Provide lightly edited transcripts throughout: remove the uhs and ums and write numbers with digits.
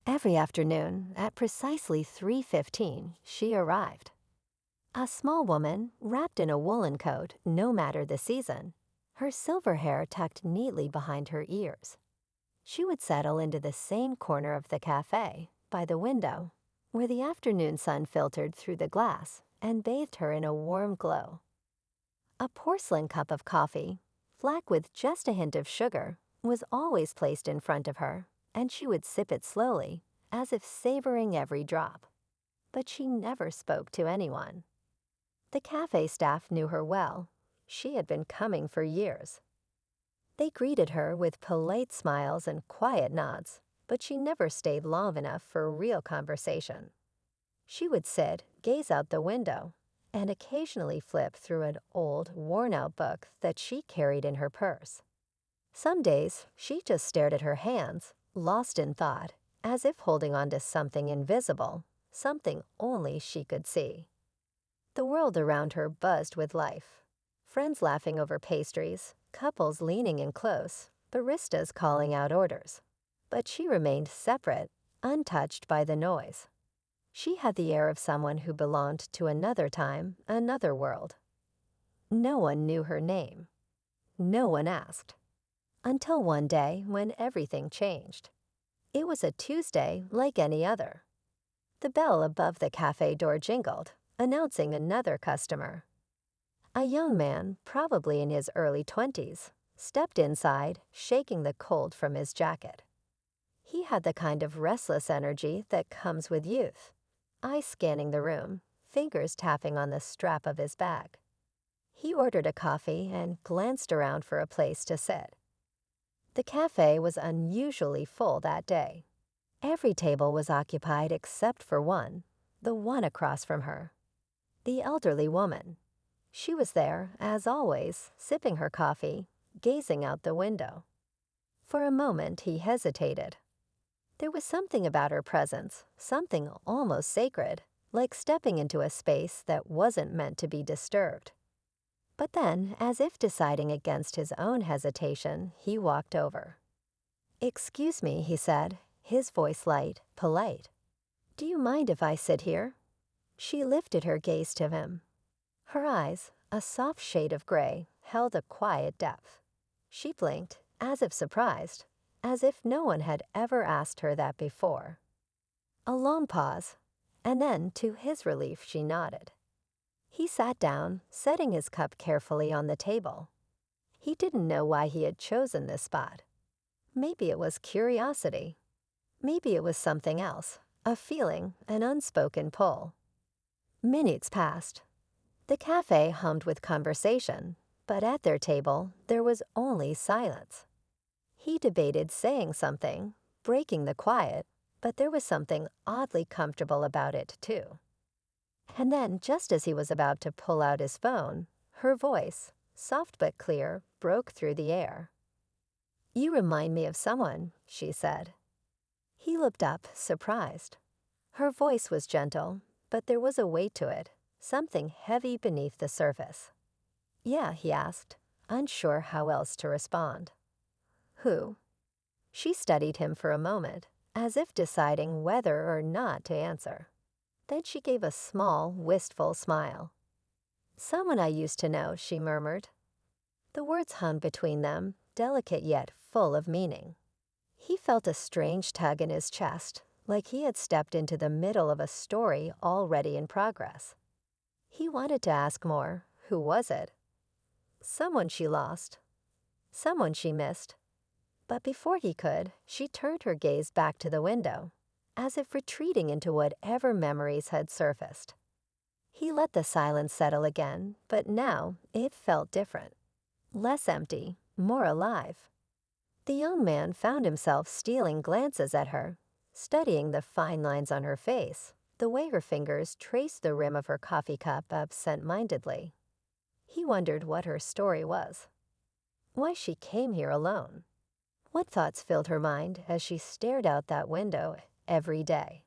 Every afternoon, at precisely 3:15, she arrived. A small woman, wrapped in a woolen coat, no matter the season, her silver hair tucked neatly behind her ears. She would settle into the same corner of the cafe, by the window, where the afternoon sun filtered through the glass and bathed her in a warm glow. A porcelain cup of coffee, black with just a hint of sugar, was always placed in front of her, and she would sip it slowly, as if savoring every drop. But she never spoke to anyone. The cafe staff knew her well. She had been coming for years. They greeted her with polite smiles and quiet nods, but she never stayed long enough for real conversation. She would sit, gaze out the window, and occasionally flip through an old, worn-out book that she carried in her purse. Some days, she just stared at her hands, lost in thought, as if holding on to something invisible, something only she could see. The world around her buzzed with life. Friends laughing over pastries, couples leaning in close, baristas calling out orders. But she remained separate, untouched by the noise. She had the air of someone who belonged to another time, another world. No one knew her name. No one asked. Until one day when everything changed. It was a Tuesday like any other. The bell above the cafe door jingled, announcing another customer. A young man, probably in his early 20s, stepped inside, shaking the cold from his jacket. He had the kind of restless energy that comes with youth, eyes scanning the room, fingers tapping on the strap of his bag. He ordered a coffee and glanced around for a place to sit. The cafe was unusually full that day. Every table was occupied except for one, the one across from her. The elderly woman. She was there, as always, sipping her coffee, gazing out the window. For a moment he hesitated. There was something about her presence, something almost sacred, like stepping into a space that wasn't meant to be disturbed. But then, as if deciding against his own hesitation, he walked over. "Excuse me," he said, his voice light, polite. "Do you mind if I sit here?" She lifted her gaze to him. Her eyes, a soft shade of gray, held a quiet depth. She blinked, as if surprised, as if no one had ever asked her that before. A long pause, and then, to his relief, she nodded. He sat down, setting his cup carefully on the table. He didn't know why he had chosen this spot. Maybe it was curiosity. Maybe it was something else, a feeling, an unspoken pull. Minutes passed. The cafe hummed with conversation, but at their table there was only silence. He debated saying something, breaking the quiet, but there was something oddly comfortable about it, too. And then, just as he was about to pull out his phone, her voice, soft but clear, broke through the air. "You remind me of someone," she said. He looked up, surprised. Her voice was gentle, but there was a weight to it, something heavy beneath the surface. "Yeah," he asked, unsure how else to respond. "Who?" She studied him for a moment, as if deciding whether or not to answer. Then she gave a small, wistful smile. "Someone I used to know," she murmured. The words hung between them, delicate yet full of meaning. He felt a strange tug in his chest, like he had stepped into the middle of a story already in progress. He wanted to ask more. Who was it? Someone she lost. Someone she missed. But before he could, she turned her gaze back to the window, as if retreating into whatever memories had surfaced. He let the silence settle again, but now it felt different. Less empty, more alive. The young man found himself stealing glances at her, studying the fine lines on her face, the way her fingers traced the rim of her coffee cup absent-mindedly. He wondered what her story was. Why she came here alone. What thoughts filled her mind as she stared out that window every day.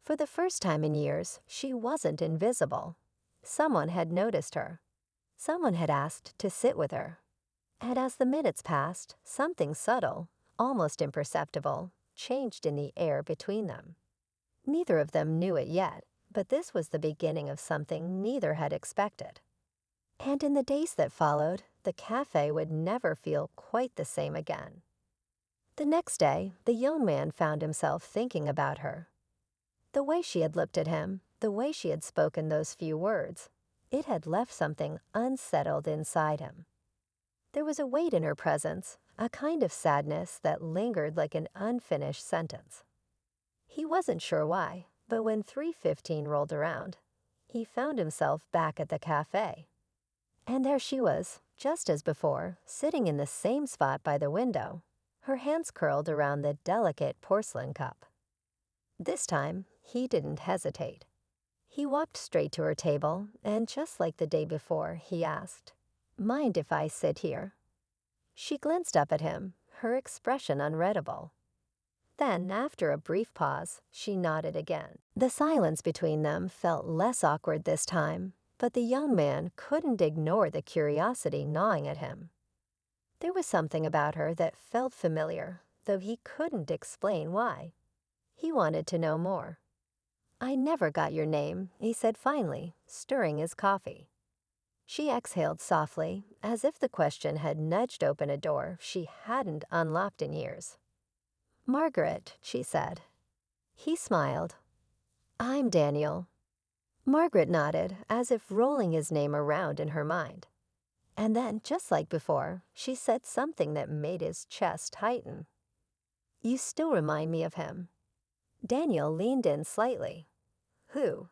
For the first time in years, she wasn't invisible. Someone had noticed her. Someone had asked to sit with her. And as the minutes passed, something subtle, almost imperceptible, changed in the air between them. Neither of them knew it yet, but this was the beginning of something neither had expected. And in the days that followed, the cafe would never feel quite the same again. The next day, the young man found himself thinking about her. The way she had looked at him, the way she had spoken those few words, it had left something unsettled inside him. There was a weight in her presence, a kind of sadness that lingered like an unfinished sentence. He wasn't sure why, but when 3:15 rolled around, he found himself back at the cafe. And there she was, just as before, sitting in the same spot by the window, her hands curled around the delicate porcelain cup. This time, he didn't hesitate. He walked straight to her table, and just like the day before, he asked, "Mind if I sit here?" She glanced up at him, her expression unreadable. Then, after a brief pause, she nodded again. The silence between them felt less awkward this time, but the young man couldn't ignore the curiosity gnawing at him. There was something about her that felt familiar, though he couldn't explain why. He wanted to know more. "I never got your name," he said finally, stirring his coffee. She exhaled softly, as if the question had nudged open a door she hadn't unlocked in years. "Margaret," she said. He smiled. "I'm Daniel." Margaret nodded, as if rolling his name around in her mind. And then, just like before, she said something that made his chest tighten. "You still remind me of him." Daniel leaned in slightly. "Who?"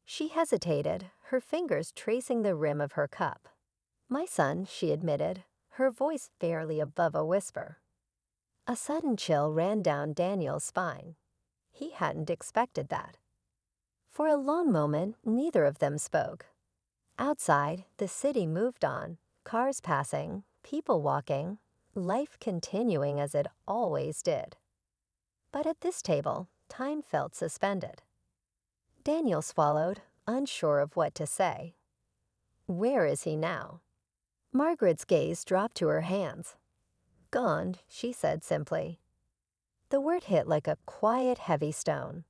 She hesitated, her fingers tracing the rim of her cup. "My son," she admitted, her voice barely above a whisper. A sudden chill ran down Daniel's spine. He hadn't expected that. For a long moment, neither of them spoke. Outside, the city moved on, cars passing, people walking, life continuing as it always did. But at this table, time felt suspended. Daniel swallowed, unsure of what to say. Where is he now? Margaret's gaze dropped to her hands. "Gone," she said simply. The word hit like a quiet, heavy stone.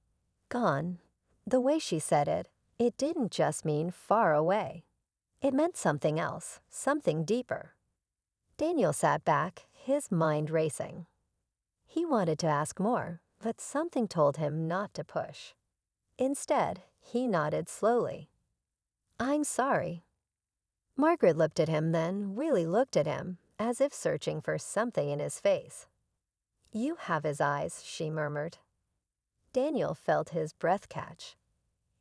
Gone. The way she said it, it didn't just mean far away. It meant something else, something deeper. Daniel sat back, his mind racing. He wanted to ask more, but something told him not to push. Instead, he nodded slowly. "I'm sorry." Margaret looked at him then, really looked at him, as if searching for something in his face. "You have his eyes," she murmured. Daniel felt his breath catch.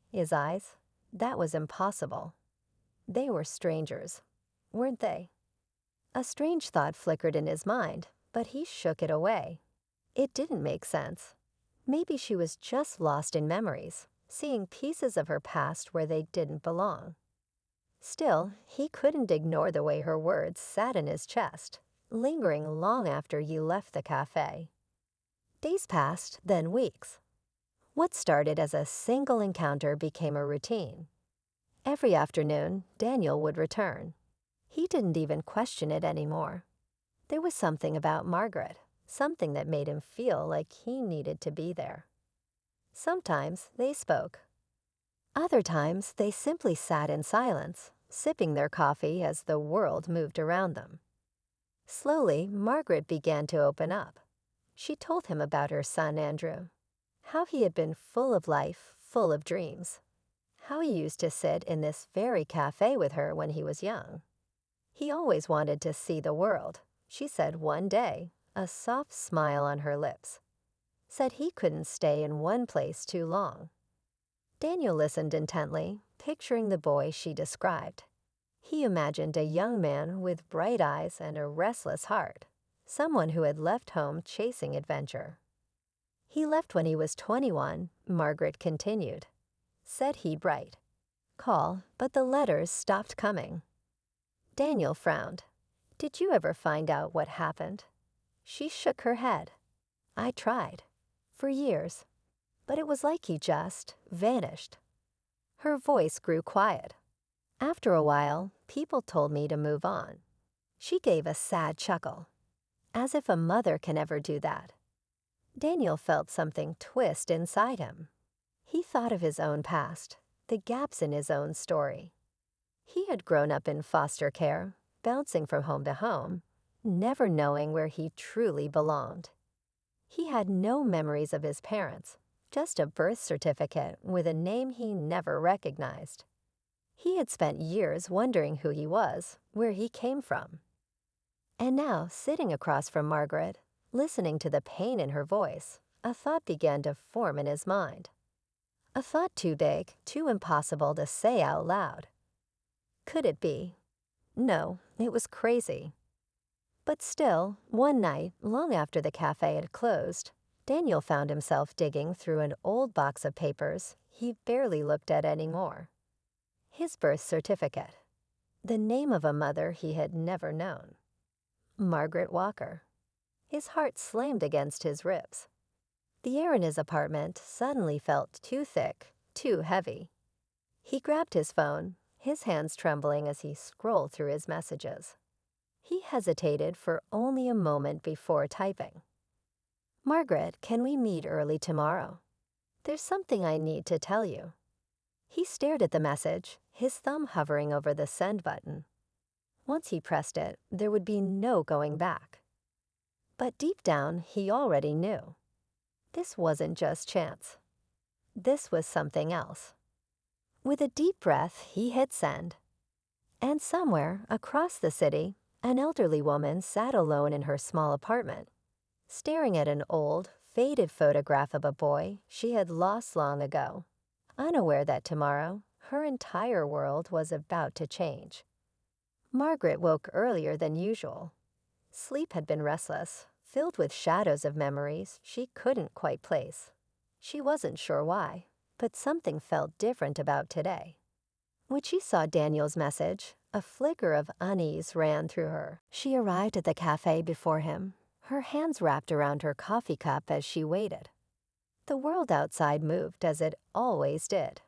His eyes? That was impossible. They were strangers, weren't they? A strange thought flickered in his mind, but he shook it away. It didn't make sense. Maybe she was just lost in memories, seeing pieces of her past where they didn't belong. Still, he couldn't ignore the way her words sat in his chest, lingering long after you left the cafe. Days passed, then weeks. What started as a single encounter became a routine. Every afternoon, Daniel would return. He didn't even question it anymore. There was something about Margaret, something that made him feel like he needed to be there. Sometimes they spoke. Other times they simply sat in silence, sipping their coffee as the world moved around them. Slowly, Margaret began to open up. She told him about her son Andrew, how he had been full of life, full of dreams, how he used to sit in this very cafe with her when he was young. He always wanted to see the world, she said one day, a soft smile on her lips. Said he couldn't stay in one place too long. Daniel listened intently, picturing the boy she described. He imagined a young man with bright eyes and a restless heart, someone who had left home chasing adventure. He left when he was 21, Margaret continued. Said he'd write. Call, but the letters stopped coming. Daniel frowned. Did you ever find out what happened? She shook her head. I tried. For years. But it was like he just vanished. Her voice grew quiet. After a while, people told me to move on. She gave a sad chuckle. As if a mother can ever do that. Daniel felt something twist inside him. He thought of his own past, the gaps in his own story. He had grown up in foster care, bouncing from home to home, never knowing where he truly belonged. He had no memories of his parents, just a birth certificate with a name he never recognized. He had spent years wondering who he was, where he came from. And now, sitting across from Margaret, listening to the pain in her voice, a thought began to form in his mind. A thought too big, too impossible to say out loud. Could it be? No, it was crazy. But still, one night, long after the cafe had closed, Daniel found himself digging through an old box of papers he barely looked at anymore. His birth certificate. The name of a mother he had never known. Margaret Walker. His heart slammed against his ribs. The air in his apartment suddenly felt too thick, too heavy. He grabbed his phone, his hands trembling as he scrolled through his messages. He hesitated for only a moment before typing. "Margaret, can we meet early tomorrow? There's something I need to tell you." He stared at the message, his thumb hovering over the send button. Once he pressed it, there would be no going back. But deep down, he already knew. This wasn't just chance. This was something else. With a deep breath, he hit send. And somewhere across the city, an elderly woman sat alone in her small apartment, staring at an old, faded photograph of a boy she had lost long ago, unaware that tomorrow, her entire world was about to change. Margaret woke earlier than usual. Sleep had been restless, filled with shadows of memories she couldn't quite place. She wasn't sure why, but something felt different about today. When she saw Daniel's message, a flicker of unease ran through her. She arrived at the cafe before him, her hands wrapped around her coffee cup as she waited. The world outside moved as it always did.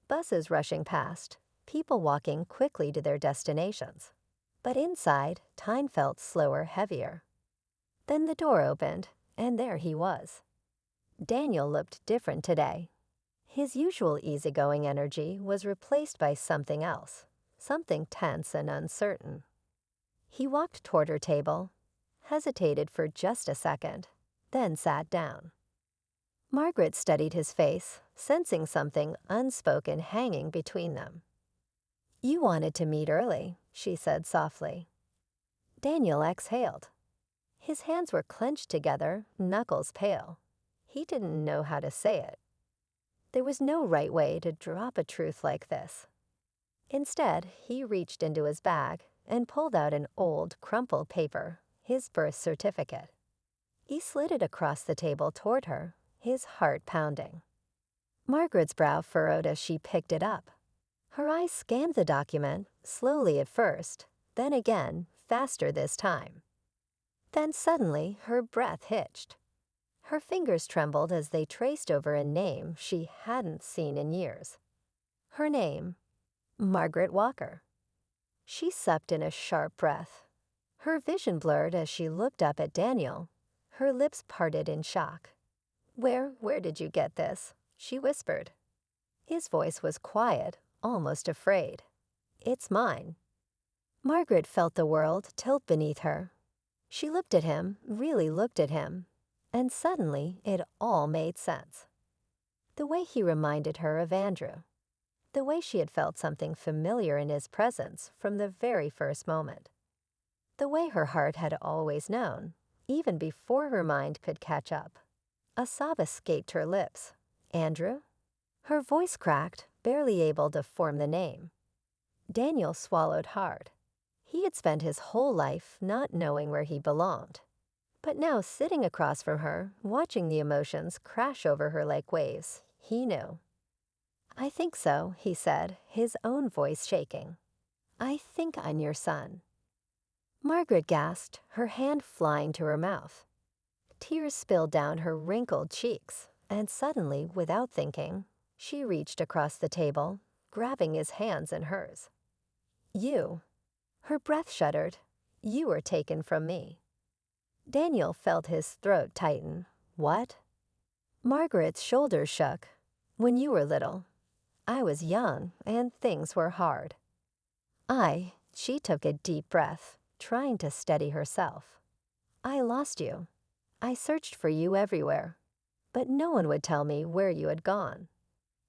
Buses rushing past, people walking quickly to their destinations. But inside, time felt slower, heavier. Then the door opened, and there he was. Daniel looked different today. His usual easygoing energy was replaced by something else, something tense and uncertain. He walked toward her table, hesitated for just a second, then sat down. Margaret studied his face, sensing something unspoken hanging between them. "You wanted to meet early," she said softly. Daniel exhaled. His hands were clenched together, knuckles pale. He didn't know how to say it. There was no right way to drop a truth like this. Instead, he reached into his bag and pulled out an old, crumpled paper, his birth certificate. He slid it across the table toward her, his heart pounding. Margaret's brow furrowed as she picked it up. Her eyes scanned the document, slowly at first, then again, faster this time. Then suddenly, her breath hitched. Her fingers trembled as they traced over a name she hadn't seen in years. Her name, Margaret Walker. She sucked in a sharp breath. Her vision blurred as she looked up at Daniel. Her lips parted in shock. Where did you get this?" she whispered. His voice was quiet, almost afraid. "It's mine." Margaret felt the world tilt beneath her. She looked at him, really looked at him, and suddenly it all made sense. The way he reminded her of Andrew. The way she had felt something familiar in his presence from the very first moment. The way her heart had always known, even before her mind could catch up. A sob escaped her lips. "Andrew?" Her voice cracked, barely able to form the name. Daniel swallowed hard. He had spent his whole life not knowing where he belonged. But now, sitting across from her, watching the emotions crash over her like waves, he knew. "I think so," he said, his own voice shaking. "I think I'm your son." Margaret gasped, her hand flying to her mouth. Tears spilled down her wrinkled cheeks, and suddenly, without thinking, she reached across the table, grabbing his hands in hers. "You." Her breath shuddered. "You were taken from me." Daniel felt his throat tighten. What? Margaret's shoulders shook. When you were little, I was young and things were hard. She took a deep breath, trying to steady herself. I lost you. I searched for you everywhere, but no one would tell me where you had gone.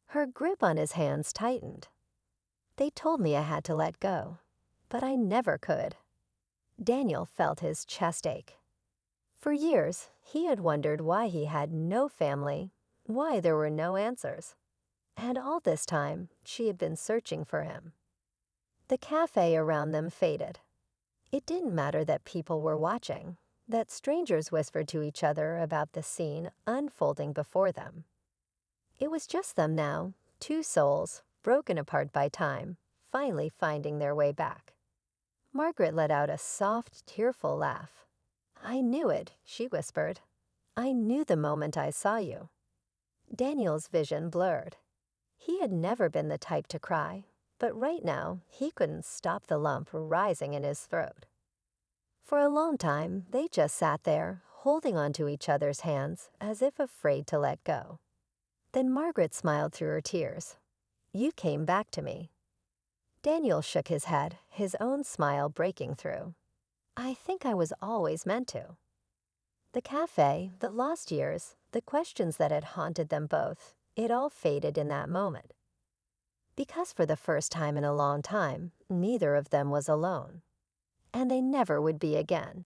Her grip on his hands tightened. They told me I had to let go, but I never could. Daniel felt his chest ache. For years, he had wondered why he had no family, why there were no answers. And all this time, she had been searching for him. The cafe around them faded. It didn't matter that people were watching, that strangers whispered to each other about the scene unfolding before them. It was just them now, two souls, broken apart by time, finally finding their way back. Margaret let out a soft, tearful laugh. I knew it, she whispered. I knew the moment I saw you. Daniel's vision blurred. He had never been the type to cry, but right now he couldn't stop the lump rising in his throat. For a long time, they just sat there, holding onto each other's hands as if afraid to let go. Then Margaret smiled through her tears. You came back to me. Daniel shook his head, his own smile breaking through. I think I was always meant to. The cafe, the lost years, the questions that had haunted them both, it all faded in that moment. Because for the first time in a long time, neither of them was alone. And they never would be again.